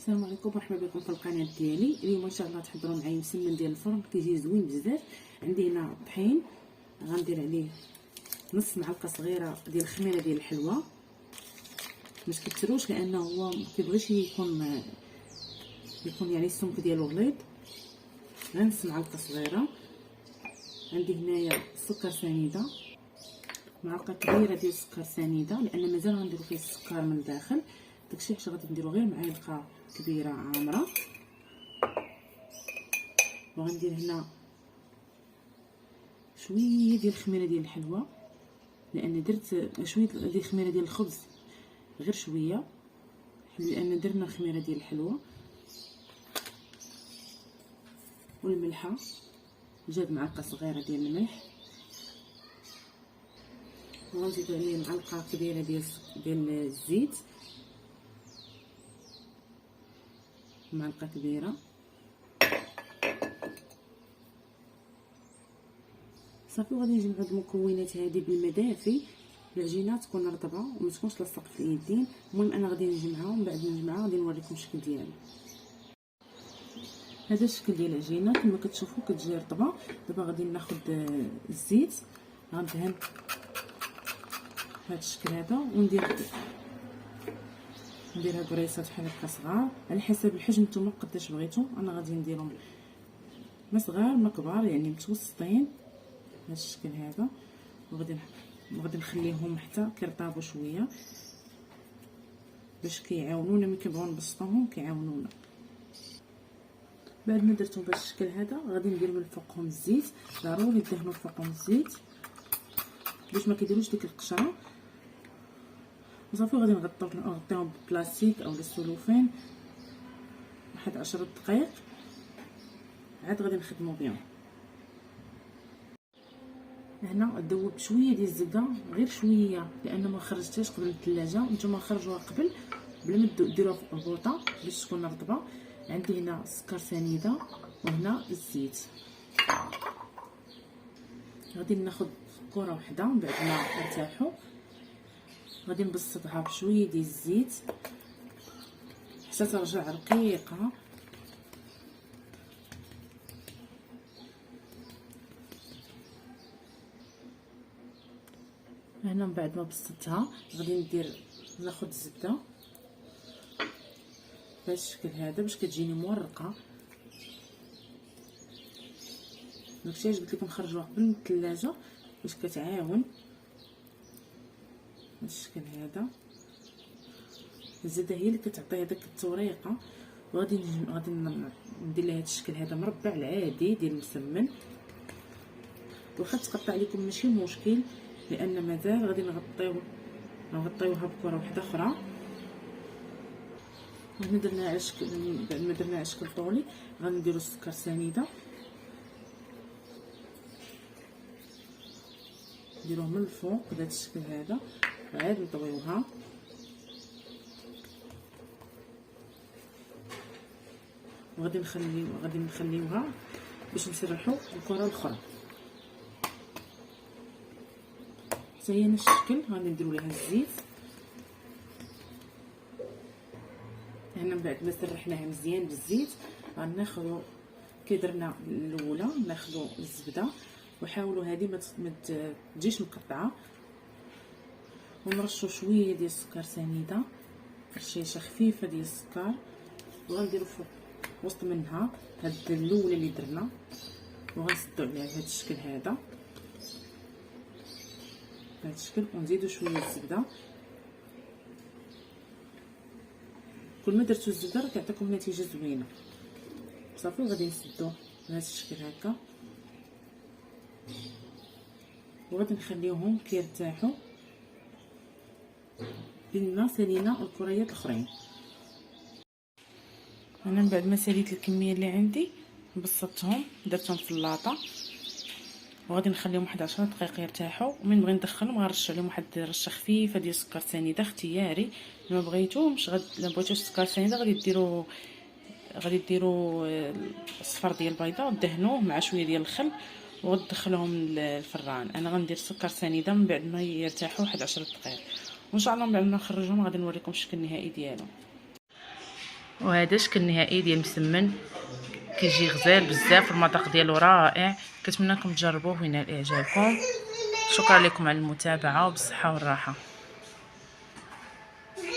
السلام عليكم ورحمه الله بكم في القناه ديالي. اليوم ان شاء الله تحضروا معايا مسمن ديال الفرن كيجي زوين بزاف. عندي هنا طحين، غندير عليه نص معلقه صغيره ديال الخميره ديال الحلوه، ما تكثروش لانه هو ما كيبغيش يكون يعني السمك ديالو غليظ. غير نص معلقه صغيره. عندي هنايا سكر سنيده، معلقه كبيره ديال السكر سنيده لان مازال غنديروا فيه السكر من الداخل. داكشي علاش غادي نديرو غير معلقه كبيره عامره. وغندير هنا شويه ديال الخميره ديال الحلوه لان درت شويه ديال الخميره ديال الخبز، غير شويه لان درنا الخميره ديال الحلوه. والملحه، جاب معلقه صغيره ديال الملح. وغنزيدو عليه معلقه كبيره ديال الزيت، معلقه كبيره. صافي وغادي نجمعو هاد المكونات هادي بالماء دافي، العجينه تكون رطبه وما تكونش لاصقه في اليدين. المهم انا غادي نجمعها ومن بعد نجمعها غادي نوريكم الشكل ديالها. هذا الشكل ديال العجينه كما كتشوفوا كتجي رطبه. دابا غادي ناخذ الزيت، غندهن هذا الشكل هذا وندير هاد بريصات بحال هكا صغار على حسب الحجم نتوما قداش بغيتو. انا غادي نديرهم ما صغار ما كبار، يعني متوسطين هذا الشكل هذا. وغادي نخليهم حتى كيرطابوا شويه باش كيعاونونا ملي كنبغيو نبسطوهم كيعاونونا. بعد ما درتهم بهذا الشكل هذا غادي ندير من فوقهم الزيت. ضروري دهنوا فوقهم الزيت باش ما كيديروش ديك القشره. وصافي غادي نغطيهم ببلاستيك او السلوفان واحد 10 دقائق، عاد غادي نخدموا بهم. هنا ذوبت شويه ديال الزبده، غير شويه لان ما خرجتهاش قبل الثلاجه. نتوما خرجوها قبل بلا ما ديروها في البوطه باش تكون رطبه. عندي هنا سكر سنيده وهنا الزيت. غادي ناخذ كره وحده من بعد ما ارتاحوا. غادي نبسطها بشويه ديال الزيت حتى ترجع رقيقه. هنا من بعد ما بسطتها غادي ناخذ الزبده بهذا الشكل هذا باش كتجيني مورقه. داكشي علاش قلت لكم خرجوها قبل من الثلاجه باش كتعاون. هذا الشكل هذا الزبده هي اللي كتعطي هذاك التوريقه. وغادي ندير لها هذا الشكل هذا مربع العادي ديال المسمن. واخا تقطع لكم ماشي مشكل لان مازال غادي نغطيوها بكره واحده اخرى. هنا درنا على شكل، بعد ما درنا على شكل طولي غنديروا السكر سنيده، نديروه من الفوق بهذا الشكل هذا وعاد نطويوها. وغادي نخليوها باش نسرحوا الكره الاخرى. حتى هي نفس الشكل. غادي نديروا لها الزيت. هنا من بعد ما سرحناها مزيان بالزيت غناخذوا كي درنا الاولى ناخذوا الزبده وحاولوا هذه ما تجيش مقطعه. ونرشوا شويه ديال السكر سنيده، رشيشه خفيفه ديال السكر. وغنديروا فوق وسط منها هاد الاولى اللي درنا وغنسدوا عليها بهذا الشكل هذا بهذا الشكل. ونزيدوا شويه الزبده. كل ما درتو الزبده راه كيعطيكم نتيجه زوينه. صافي وغادي نسدوه بهذا الشكل هكا وغادي نخليوهم كيرتاحوا بيننا. سالينا الكريات الاخرين. انا من بعد ما ساليت الكميه اللي عندي بسطتهم درتهم في اللاطه وغادي نخليهم واحد 10 دقائق يرتاحوا. ومن بغي ندخلهم غنرش عليهم واحد رشه خفيفه ديال السكر سنيده اختياري. ما بغيتوش السكر سنيده غادي ديروا الصفر ديال البيضه ودهنوه مع شويه ديال الخل وغتدخلوهم للفران. انا غندير سكر سنيده من بعد ما يرتاحوا واحد 10 دقائق وان شاء الله من بعد ما نخرجهم غادي نوريكم الشكل النهائي ديالهم. وهذا الشكل النهائي ديال مسمن كيجي غزال بزاف، المذاق ديالو رائع. كنتمنى لكم تجربوه وينال اعجابكم. شكرا لكم على المتابعه وبالصحه والراحه.